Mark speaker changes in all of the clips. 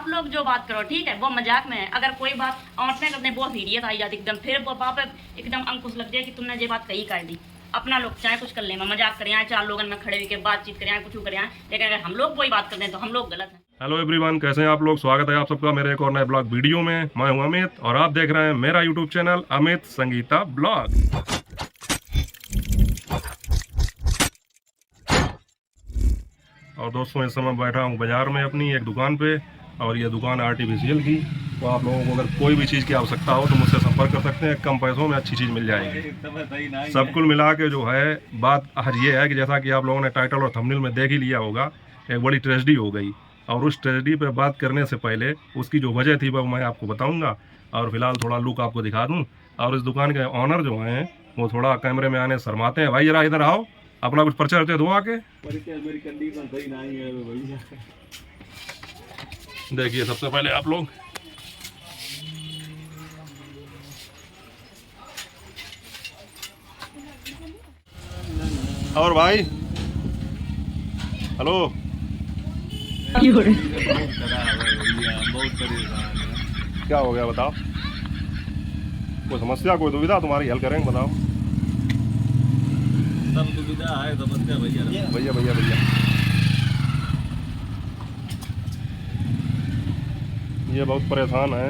Speaker 1: आप लोग जो बात करो ठीक है वो मजाक में है, अगर कोई बात औंठने करने वो सीरियस आई जाती एकदम, फिर वो पापा एकदम अंकुश लग जाए कि तुमने ये बात कही कर दी। अपना लोग चाहे कुछ कर ले, मजाक करें, चार लोगों में खड़े होकर बातचीत करें, कुछ करें, लेकिन अगर हम लोग कोई बात कर दें तो हम लोग गलत हैं।
Speaker 2: हेलो एवरीवन, कैसे हैं आप लोग। स्वागत है आप सबका मेरे एक और नए ब्लॉग वीडियो में। मैं हूं अमित और आप देख रहे हैं मेरा YouTube channel Amit Sangeeta blog. और दोस्तों, इस समय बैठा हूं बाजार में अपनी एक दुकान पे, और ये दुकान आर्टिफिशियल की। तो आप लोगों को अगर कोई भी चीज़ की आवश्यकता हो तो मुझसे संपर्क कर सकते हैं, कम पैसों में अच्छी चीज़ मिल जाएगी। सब कुल मिला के जो है बात आज ये है कि जैसा कि आप लोगों ने टाइटल और थंबनेल में देख ही लिया होगा, एक बड़ी ट्रेजेडी हो गई। और उस ट्रेजेडी पे बात करने से पहले उसकी जो वजह थी वो मैं आपको बताऊंगा, और फिलहाल थोड़ा लुक आपको दिखा दूं। और इस दुकान के ऑनर जो हैं वो थोड़ा कैमरे में आने शर्माते हैं। भाई जरा इधर आओ, अपना कुछ परिचय दे दो आके।
Speaker 3: मेरी कंडीशन सही नहीं है भैया।
Speaker 2: देखिए सबसे पहले आप लोग और भाई हेलो,
Speaker 3: बहुत परेशान है।
Speaker 2: क्या हो गया बताओ। कोई समस्या कोई दुविधा तुम्हारी हल करेंगे, बताओ।
Speaker 3: सब सुविधा है, समस्या भैया
Speaker 2: भैया भैया भैया ये बहुत परेशान है,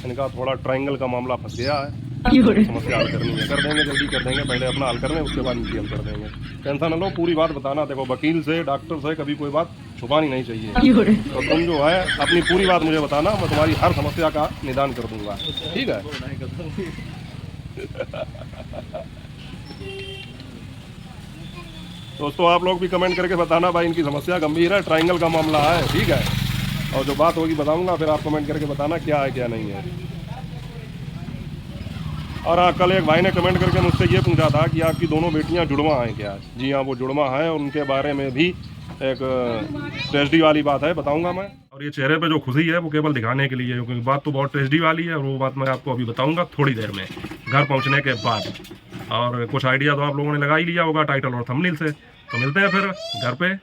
Speaker 2: इनका थोड़ा ट्रायंगल का मामला फंस गया है। समस्या हल करनी है, कर देंगे, जल्दी कर देंगे। पहले अपना हल कर लें, उसके बाद इनकी हल कर देंगे। टेंशन न लो, पूरी बात बताना। देखो वकील से, डॉक्टर से कभी कोई बात छुपानी नहीं चाहिए। तो तुम जो है अपनी पूरी बात मुझे बताना, मैं तुम्हारी हर समस्या का निदान कर दूंगा, ठीक है। दोस्तों आप लोग भी कमेंट करके बताना भाई, इनकी समस्या गंभीर है, ट्रायंगल का मामला है, ठीक है। और जो बात होगी बताऊंगा, फिर आप कमेंट करके बताना क्या है क्या नहीं है। और हाँ, कल एक भाई ने कमेंट करके मुझसे ये पूछा था कि आपकी दोनों बेटियां जुड़वा हैं क्या। जी हाँ, वो जुड़वा हैं, और उनके बारे में भी एक ट्रेजेडी वाली बात है, बताऊंगा मैं। और ये चेहरे पे जो खुशी है वो केवल दिखाने के लिए है, क्योंकि बात तो बहुत ट्रेजेडी वाली है, और वो बात मैं आपको अभी बताऊंगा थोड़ी देर में, घर पहुंचने के बाद। और कुछ आइडिया तो आप लोगों ने लगा ही लिया होगा टाइटल और थंबनेल से। तो मिलते हैं फिर घर पे,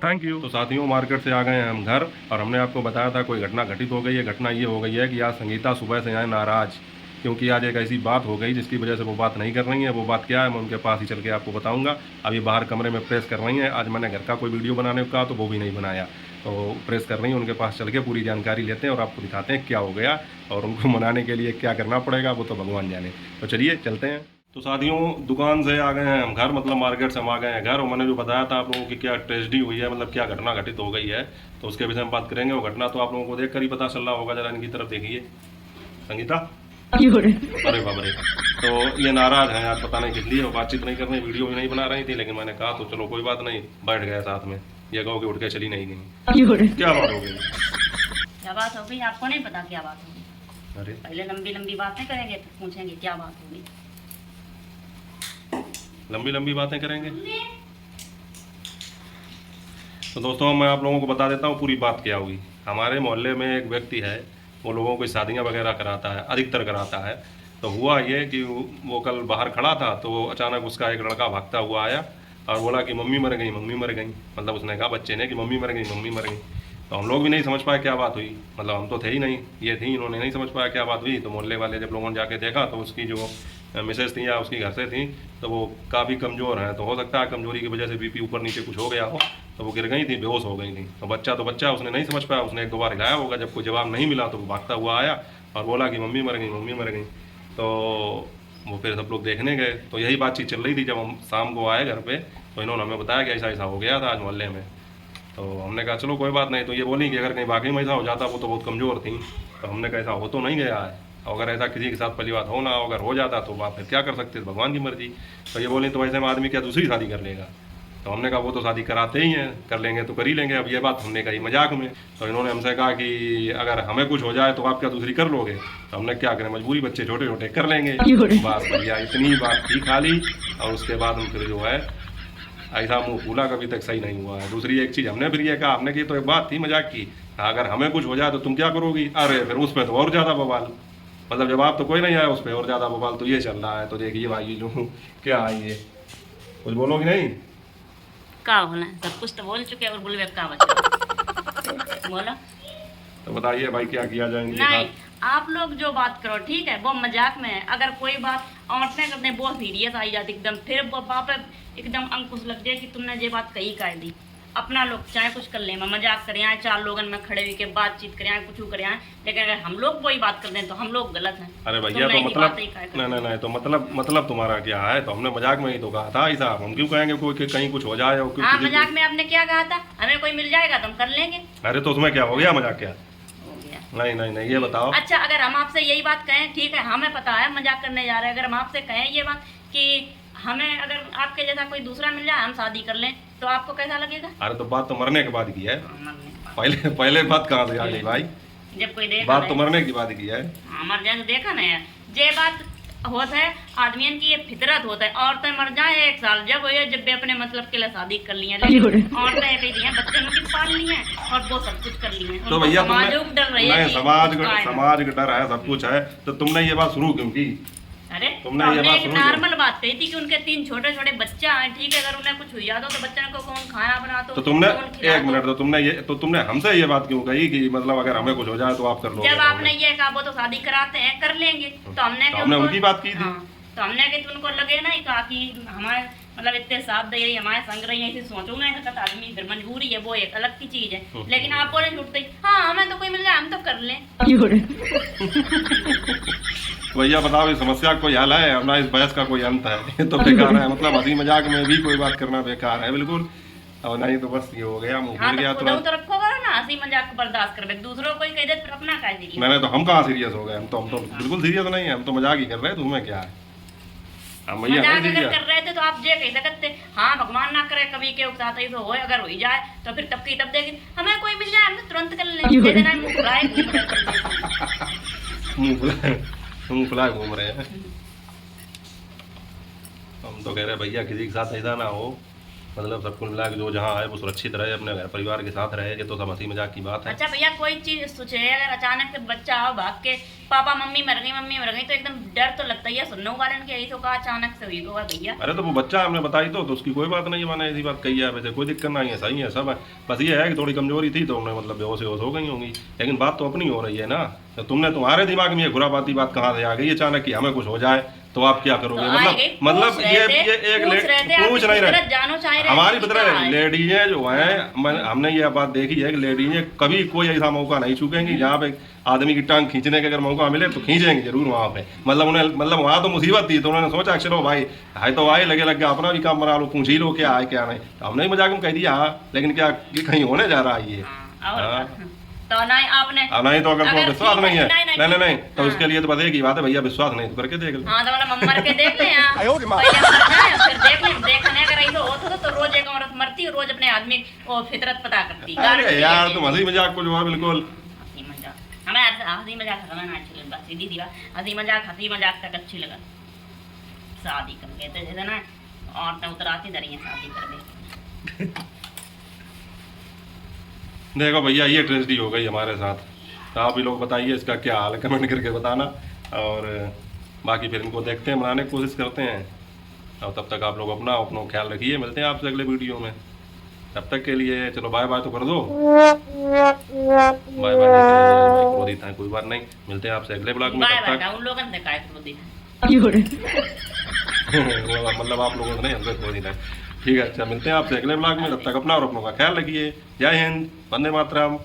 Speaker 2: थैंक यू। तो साथियों, मार्केट से आ गए हैं हम घर, और हमने आपको बताया था कोई घटना घटित हो गई है। घटना ये हो गई है कि आज संगीता सुबह से आए नाराज़, क्योंकि आज एक ऐसी बात हो गई जिसकी वजह से वो बात नहीं कर रही है। वो बात क्या है मैं उनके पास ही चल के आपको बताऊंगा। अभी बाहर कमरे में प्रेस कर रही हैं। आज मैंने घर का कोई वीडियो बनाने को कहा तो वो भी नहीं बनाया, तो प्रेस कर रही हैं। उनके पास चल के पूरी जानकारी लेते हैं और आपको दिखाते हैं क्या हो गया, और उनको मनाने के लिए क्या करना पड़ेगा वो तो भगवान जाने। तो चलिए चलते हैं। तो साथियों, दुकान से आ गए हैं हम घर, मतलब मार्केट से हम आ गए हैं घर। और मैंने जो बताया था आप लोगों की क्या ट्रेजेडी हुई है, मतलब क्या घटना घटित हो गई है, तो उसके विषय में बात करेंगे। वो घटना तो आप लोगों को देख कर ही पता चल रहा होगा, जरा इनकी तरफ देखिए। संगीता, अरे बाप रे। तो ये नाराज हैं यार, पता नहीं किस लिए, वो बातचीत नहीं कर रही, वीडियो भी नहीं बना रही थी। लेकिन मैंने कहा तो चलो कोई बात नहीं, बैठ गए साथ में। ये कहो कि उठ के चली नहीं गई। क्या बात हो गई?
Speaker 1: क्या बात हो गई आपको नहीं पता क्या बात होगी?
Speaker 2: अरे
Speaker 1: पहले लंबी लंबी बातें करेंगे तो पूछेंगे क्या बात होगी।
Speaker 2: लंबी लंबी बातें करेंगे। तो दोस्तों मैं आप लोगों को बता देता हूँ पूरी बात क्या हुई। हमारे मोहल्ले में एक व्यक्ति है, वो लोगों को शादियाँ वगैरह कराता है, अधिकतर कराता है। तो हुआ ये कि वो कल बाहर खड़ा था, तो अचानक उसका एक लड़का भागता हुआ आया और बोला कि मम्मी मर गई, मम्मी मर गई। मतलब उसने कहा बच्चे ने कि मम्मी मर गई, मम्मी मर गई। तो हम लोग भी नहीं समझ पाए क्या बात हुई, मतलब हम तो थे ही नहीं, ये थी, इन्होंने नहीं समझ पाया क्या बात हुई। तो मोहल्ले वाले जब लोगों ने जाके देखा तो उसकी जो मिसेज थी या उसकी घर से थी, तो वो काफ़ी कमज़ोर हैं। तो हो सकता है कमज़ोरी की वजह से बीपी ऊपर नीचे कुछ हो गया हो, तो वो गिर गई थी, बेहोश हो गई थी। तो बच्चा उसने नहीं समझ पाया, उसने एक दो बार हिलाया होगा। जब कोई जवाब नहीं मिला तो वो भागता हुआ आया और बोला कि मम्मी मर गई, मम्मी मर गई। तो वो फिर सब लोग देखने गए, तो यही बातचीत चल रही थी। जब हम शाम को आए घर पे तो इन्होंने हमें बताया कि ऐसा ऐसा हो गया था आज मोहल्ले में। तो हमने कहा चलो कोई बात नहीं। तो ये बोली कि अगर कहीं वाकई में ऐसा हो जाता, वो तो बहुत कमज़ोर थी। तो हमने कहा ऐसा हो तो नहीं गया है, अगर ऐसा किसी के साथ पहली बात हो ना, अगर हो जाता तो बात फिर क्या कर सकते, भगवान की मर्जी। तो ये बोली तो ऐसे में आदमी क्या दूसरी शादी कर लेगा। तो हमने कहा वो तो शादी कराते ही हैं, कर लेंगे तो कर ही लेंगे। अब ये बात हमने कही मजाक में। तो इन्होंने हमसे कहा कि अगर हमें कुछ हो जाए तो आप क्या दूसरी कर लोगे। तो हमने क्या करें, मजबूरी, बच्चे छोटे छोटे, कर लेंगे। बस भैया इतनी बात थी खाली। और उसके बाद हम फिर जो है ऐसा मुंह फूला कभी तक सही नहीं हुआ है। दूसरी एक चीज़ हमने फिर ये कहा, हमने की तो एक बात थी मजाक की, अगर हमें कुछ हो जाए तो तुम क्या करोगी। अरे फिर उस पर तो और ज़्यादा बवाल, मतलब जवाब तो कोई नहीं आया, उस पर और ज़्यादा बवाल। तो ये चल रहा है। तो देखिए भाई जो क्या है, ये कुछ बोलोगी नहीं?
Speaker 1: क्या बोला, सब कुछ तो बोल चुके और बोले क्या बचा बोला।
Speaker 2: तो बताइए भाई क्या किया जाए इनके
Speaker 1: नहीं,
Speaker 2: साथ?
Speaker 1: आप लोग जो बात करो ठीक है वो मजाक में है। अगर कोई बात औंठने करने बहुत सीरियस आई जाती एकदम, फिर वो बाप एकदम अंकुश लग जाए कि तुमने ये बात कही कर दी। अपना लोग चाहे कुछ कर ले, मजाक करें आए, चार लोगन में खड़े हुए के बातचीत करें आए, कुछ करें आए, लेकिन अगर हम लोग वही बात कर दें तो हम लोग गलत हैं।
Speaker 2: अरे भैया
Speaker 1: तुमने
Speaker 2: तो
Speaker 1: ही
Speaker 2: मतलब
Speaker 1: बात ही काहे कर
Speaker 2: नहीं नहीं नहीं, तो मतलब तुम्हारा क्या है? तो हमने मजाक में ही तो कहा था ऐसा, हम क्यों कहेंगे कोई कि कहीं कुछ हो जाए और
Speaker 1: हाँ,
Speaker 2: किसी को-
Speaker 1: मजाक में आपने क्या कहा था? हमें कोई मिल जाएगा तो हम कर लेंगे।
Speaker 2: अरे तो उसमें क्या हो गया मजाक क्या?
Speaker 1: हो गया।
Speaker 2: नहीं नहीं नहीं, ये बताओ।
Speaker 1: अच्छा, अगर हम आपसे यही बात कहें, ठीक है हमें पता है मजाक करने जा रहे हैं, अगर हम आपसे कहें ये बात कि हमें अगर आपके जैसा कोई दूसरा मिल जाए हम शादी कर लें, तो आपको कैसा लगेगा?
Speaker 2: अरे तो बात तो मरने के बाद की है,
Speaker 1: मरने के बाद।
Speaker 2: पहले बात कहाँ से आ गई भाई?
Speaker 1: जब कोई देखा
Speaker 2: बात तो मरने की बात की है।
Speaker 1: मर जाए तो देखा ना यार, ये बात होता है आदमियन की, ये फितरत होता है। औरतें मर जाए 1 साल जब हो, जब भी अपने मतलब के लिए शादी कर ली है, लेकिन औरतें ऐसी हैं बच्चे उनकी पाल ली हैं और वो सब कुछ कर ली हैं।
Speaker 2: तो
Speaker 1: उनको
Speaker 2: भैया
Speaker 1: समाजों को डर रही है
Speaker 2: नहीं,
Speaker 1: कि
Speaker 2: समाज
Speaker 1: कुछ आएगा।
Speaker 2: समाज का डर है, सब कुछ है, तो तुमने ये बात शुरू क्यों की?
Speaker 1: अरे
Speaker 2: तुमने
Speaker 1: तो
Speaker 2: ये
Speaker 1: हमने
Speaker 2: बात
Speaker 1: एक
Speaker 2: सुनी
Speaker 1: नॉर्मल बात कही थी कि उनके 3 छोटे छोटे बच्चा हैं, ठीक है, अगर उन्हें कुछ हुआ तो बच्चों को कौन खाना बना
Speaker 2: तो तुमने
Speaker 1: कौन खिला
Speaker 2: एक मिनट, तो तुमने हमसे ये बात क्यों कही कि मतलब अगर हमें कुछ हो जाए तो आप कर लो?
Speaker 1: जब आपने ये कहा वो तो शादी कराते हैं कर लेंगे, तो हमने कि
Speaker 2: हमने
Speaker 1: उनको-
Speaker 2: उनकी बात की थी।
Speaker 1: हाँ, तो हमने कि उनको लगे ना ही कहा कि हमारे मतलब इतने साथ दे रही है, हमारे संग रही है, ऐसे सोचो ना, ऐसा कहता आदमी फिर मजबूरी है, वो एक अलग की चीज है। लेकिन आप बोले छूटते ही, हाँ हमें तो कोई मिल जाए हम तो कर लें।
Speaker 2: भैया बताओ, इस समस्या का कोई हल है? अपना इस बहस का कोई अंत है? ये तो बेकार है, मतलब हंसी मजाक में भी कोई बात करना बेकार है बिल्कुल। और नहीं तो बस ये हो गया, मुंह
Speaker 1: हाँ
Speaker 2: खुल गया
Speaker 1: तो
Speaker 2: तुरंत।
Speaker 1: खुद तो रखो करो ना, हंसी मजाक को बर्दाश्त कर, दूसरों को ही कह दे फिर अपना कह दीजिए।
Speaker 2: नहीं नहीं, तो हम कहाँ सीरियस हो गए? हम तो बिल्कुल सीरियस नहीं है, हम तो मजाक ही कर रहे हैं, तुम्हें क्या है? हम भैया
Speaker 1: मजाक
Speaker 2: नहीं
Speaker 1: अगर
Speaker 2: सीरियस।
Speaker 1: कर रहे थे तो आप ये कह सकते, हाँ भगवान ना करे कभी के साथ ही तो हो, अगर हो ही जाए तो फिर तब की तब देगी, हमें कोई मिल जाए हम तो तुरंत कर लेंगे। दे देना मुंह फुलाए
Speaker 2: मुंह फुलाए घूम रहे हैं। हम तो कह रहे हैं भैया किसी के साथ ऐसा ना हो, मतलब सब कुल मिला के जो जहाँ है वो सुरक्षित रहे, अपने घर परिवार के साथ रहे। ये तो सब हंसी मजाक की बात है।
Speaker 1: अच्छा भैया, कोई चीज सोचे अगर अचानक से बच्चा आओ भाग के, पापा मम्मी मर गई, तो एकदम डर तो लगता ही है सुनने वाले के, यही तो कहा अचानक से हुई होगा भैया।
Speaker 2: अरे तो वो बच्चा हमने बताई तो उसकी कोई बात नहीं है, मैंने ऐसी बात कही है, वैसे कोई दिक्कत नहीं है, सही है सब है। बस ये है कि थोड़ी कमजोरी थी तो उन्हें मतलब बेहोश हो गई होंगी, लेकिन बात तो अपनी हो रही है ना। तो तुम्हारे दिमाग में ये खुरापाती बात कहाँ से आ गई अचानक कि हमें कुछ हो जाए तो आप क्या करोगे?
Speaker 1: तो
Speaker 2: मतलब ये एक पूछ नहीं रहे, हमारी फितरत लेडीजें जो हैं, हमने ये बात देखी है कि लेडीजें कभी कोई ऐसा मौका नहीं चूकेंगी जहाँ पे आदमी की टांग खींचने का अगर मौका मिले तो खींचेंगे जरूर वहाँ पे। मतलब वहाँ तो मुसीबत थी तो उन्होंने सोचा चलो भाई है तो भाई लगे लग गया, अपना भी काम बना लो, पूछ ही लो क्या है क्या नहीं। तो हमने ही मजाक में कह दिया हाँ, लेकिन क्या कि कहीं होने जा रहा है ये?
Speaker 1: तो नहीं आपने
Speaker 2: नहीं तो अगर तुम्हें विश्वास नहीं है, नहीं नहीं तो
Speaker 1: हाँ।
Speaker 2: इसके लिए तो बस एक ही बात है भैया, विश्वास नहीं तो करके देख लो।
Speaker 1: हाँ तो मतलब हम मर के देख ले यहाँ, पहले मर जाए, फिर देख ले, देखने अगर ऐसा होता तो रोज एक औरत मरती, रोज अपने आदमी वो फितरत पता करती।
Speaker 2: अरे यार तुम हंसी मजाक को जो है बिल्कुल
Speaker 1: हंसी मजाक, हमें हंसी मजाक हमें अच्छी लगी, बस सीधी सी बात, हंसी मजाक तक अच्छी लगा। शादी कर लेते जैसे ना औरतें उतराती धरी हैं शादी कर दे।
Speaker 2: देखो भैया ये ट्रेजेडी हो गई हमारे साथ, तो आप भी लोग बताइए इसका क्या हाल है, कमेंट करके बताना। और बाकी फिर इनको देखते हैं, बनाने की कोशिश करते हैं। और तब तक आप लोग अपना ख्याल रखिए, मिलते हैं आपसे अगले वीडियो में। तब तक के लिए चलो बाय बाय तो कर दो, बाय बाय क्रोधित है, कोई बात नहीं, मिलते हैं आपसे अगले ब्लॉग में। तब तक
Speaker 1: उन लोगों ने काय क्रोधित
Speaker 2: मतलब आप लोगों से नहीं, हमसे क्रोधित है। ठीक है, अच्छा मिलते हैं आपसे अगले ब्लॉग में, तब तक अपना और अपनों का ख्याल रखिए। जय हिंद, वंदे मातरम,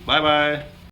Speaker 2: बाय बाय।